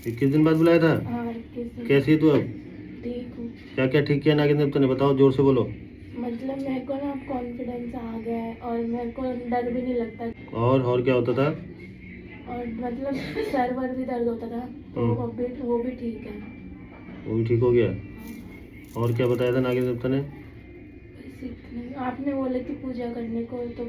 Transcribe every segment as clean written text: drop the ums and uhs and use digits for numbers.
21 दिन बाद बुलाया था? हाँ 21 दिन। कैसी है तू अब? ठीक हूँ। क्या क्या ठीक किया नागिन देवता ने, बताओ, जोर से बोलो। मतलब मेरे को ना कॉन्फिडेंस आ गया है और मेरे को डर भी नहीं लगता। और क्या होता था? और मतलब सर वर भी दर्द होता था तो वो भी ठीक है। वो भी ठीक हो गया? और क्या बताया था नागिन देवता ने? बस इतना। आपने बोले कि पूजा करने को तो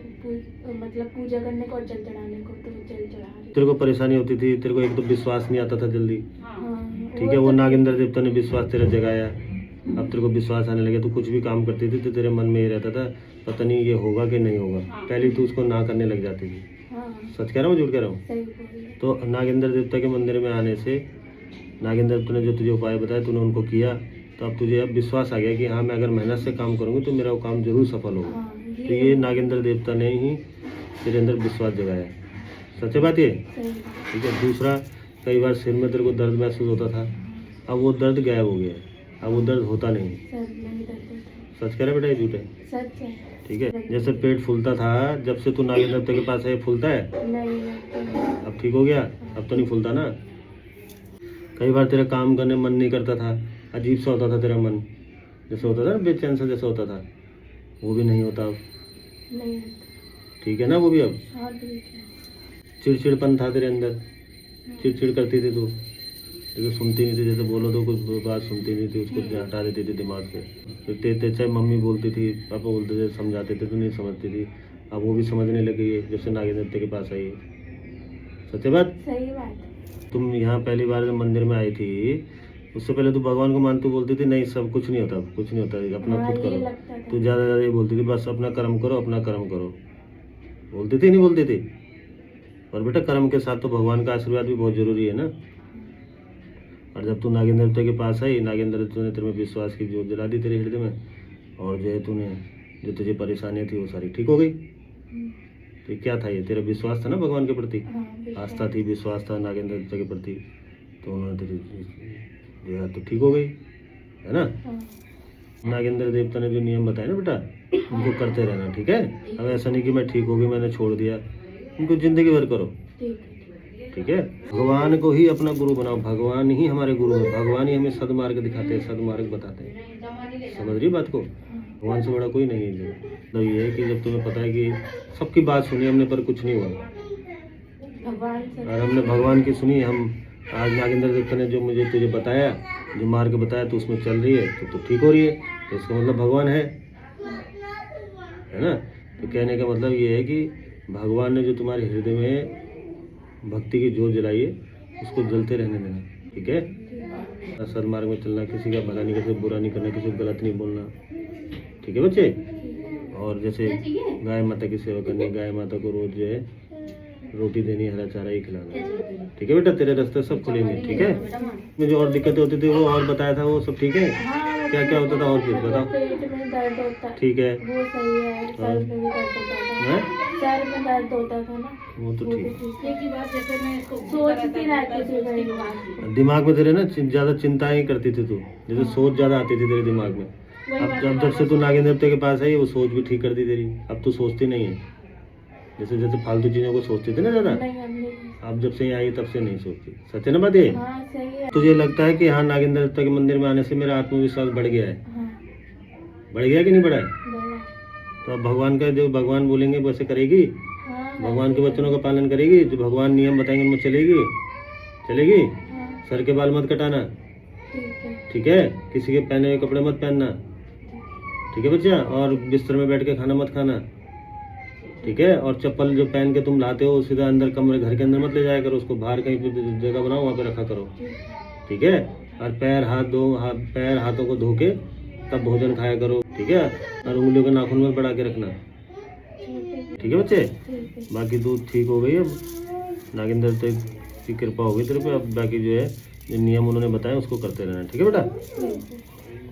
मतलब पूजा करने को और जल चढ़ाने को, तो जल चढ़ा रही। तेरे को परेशानी होती थी, तेरे को एक तो विश्वास नहीं आता था जल्दी, हाँ ठीक है, वो नागेंद्र देवता ने विश्वास तेरा जगाया, अब तेरे को विश्वास आने लगे। तो कुछ भी काम करती थी तो तेरे मन में ये रहता था पता नहीं ये होगा कि नहीं होगा, पहले तू उसको ना करने लग जाती थी। सच कह रहा हूँ झूठ कह रहा हूँ? सही बोल रहे। तो नागेंद्र देवता के मंदिर में आने से नागेंद्र देवता ने जो तुझे उपाय बताया तूने उनको किया, तो अब तुझे अब विश्वास आ गया कि हाँ मैं अगर मेहनत से काम करूँगी तो मेरा वो काम जरूर सफल होगा। तो ये नागेंद्र देवता ने ही तेरे अंदर विश्वास जगाया। सच बात ये, ठीक है। दूसरा, कई बार सिर में तेरे को दर्द महसूस होता था, अब वो दर्द गायब हो गया है, अब वो दर्द होता नहीं। सच कह रहा बेटा, ये झूठ है? सच है। ठीक है। जैसे पेट फूलता था जब से तू नागेंद्र देवता के पास है, फूलता है? नहीं। अब ठीक हो गया? अब तो नहीं फूलता ना? कई बार तेरा काम करने मन नहीं करता था, अजीब सा होता था तेरा मन, जैसे होता था ना बेचैन सा जैसा होता था, वो भी नहीं होता अब? नहीं। ठीक है ना वो भी अब? हाँ ठीक है। चिड़चिड़पन था तेरे अंदर, चिड़चिड़ करती थी तू, लेकिन सुनती नहीं थी, जैसे बोलो तो कुछ बात सुनती नहीं थी, उसको हटा देती थी दिमाग से। फिर तेरे चाहे मम्मी बोलती थी, पापा बोलते थे, समझाते थे तो नहीं समझती थी, अब वो भी समझने लगी है जब से नागेंद्र देवता के पास आई है। सच है बात? सही बात। तुम यहाँ पहली बार जब मंदिर में आई थी उससे पहले तू भगवान को मानती बोलती थी नहीं सब कुछ नहीं होता, कुछ नहीं होता, अपना खुद करो। तू ज़्यादा ये बोलती थी बस अपना कर्म करो, अपना कर्म करो, बोलती थी नहीं बोलती थी? और बेटा कर्म के साथ तो भगवान का आशीर्वाद भी बहुत जरूरी है ना। और जब तू नागेंद्र देवता के पास आई, नागेंद्र देवता ने तेरे में विश्वास की जोत जला दी तेरे हृदय में, और जो है तूने जो तुझे परेशानियाँ थी वो सारी ठीक हो गई। तो क्या था ये? तेरा विश्वास था ना भगवान के प्रति, आस्था थी, विश्वास था नागेंद्र देवता के प्रति, तो उन्होंने तेरी जो है तो ठीक हो गई, है ना? नागेंद्र देवता ने जो नियम बताए ना बेटा, उनको करते रहना, ठीक है? अब ऐसा नहीं कि मैं ठीक हो गई मैंने छोड़ दिया, उनको जिंदगी भर करो, ठीक है? भगवान को ही अपना गुरु बनाओ, भगवान ही हमारे गुरु है, भगवान ही हमें सदमार्ग दिखाते हैं, सदमार्ग बताते हैं। समझ रही बात को? भगवान से बड़ा कोई नहीं है। तो ये है कि जब तुम्हें पता है कि सबकी बात सुनी हमने पर कुछ नहीं हुआ, और हमने भगवान की सुनी, हम आज नागेंद्र देवता ने जो मुझे तुझे बताया, जो मार्ग बताया, तो उसमें चल रही है तो ठीक हो रही है, तो इसका मतलब भगवान है ना? तो कहने का मतलब ये है कि भगवान ने जो तुम्हारे हृदय में भक्ति की जोत जलाई है उसको जलते रहने देना, ठीक है? सदमार्ग में चलना, किसी का भला नहीं, किसी को बुरा नहीं करना, किसी को गलत नहीं बोलना, ठीक है बच्चे? और जैसे गाय माता की सेवा करनी, गाय माता को रोज जो है रोटी देनी, हरा चारा ही खिलाना, ठीक है बेटा? तेरे रास्ते सब खुलेंगे, ठीक है? में जो और दिक्कतें होती थी वो और बताया था, वो सब ठीक है? क्या क्या होता था और फिर बताओ? पेट में दर्द होता, ठीक है, वो सही है। सर में भी दर्द होता था, सर में दर्द होता था ना, वो तो ठीक है। सोचती रहती थी दिमाग में तेरे ना ज्यादा चिंताएं करती थी तू, जैसे सोच ज्यादा आती थी तेरे दिमाग में। अब जब से तू नागेंद्र देवता के पास आई वो सोच भी ठीक कर दी तेरी, अब तू सोचती नहीं है, जैसे जैसे फालतू चीजों को सोचती थी ना ज्यादा, अब जब से यहाँ आई तब से नहीं सोचती। सच है ना बात ये? हाँ, सही है। तुझे लगता है कि हाँ नागेंद्र देवता के मंदिर में आने से मेरा आत्मविश्वास बढ़ गया है? बढ़ गया कि नहीं बढ़ा है? तो अब भगवान का जो भगवान बोलेंगे वैसे करेगी, भगवान के वचनों का पालन करेगी, जो भगवान नियम बताएंगे उनमें चलेगी, चलेगी? सर के बाल मत कटाना, ठीक है? किसी के पहने हुए कपड़े मत पहनना, ठीक है बच्चा? और बिस्तर में बैठ के खाना मत खाना, ठीक है? और चप्पल जो पहन के तुम लाते हो सीधा अंदर कमरे घर के अंदर मत ले जाया करो, उसको बाहर कहीं पे जगह बनाओ वहाँ पे रखा करो, ठीक है? और पैर हाथों को धो के तब भोजन खाया करो, ठीक है? और उंगलियों के नाखून में बढ़ा के रखना, ठीक है बच्चे? बाकी तू ठीक हो गई, अब नागेंद्र की कृपा हो गई तेरे पे, अब बाकी जो है जो नियम उन्होंने बताया उसको करते रहना, ठीक है बेटा?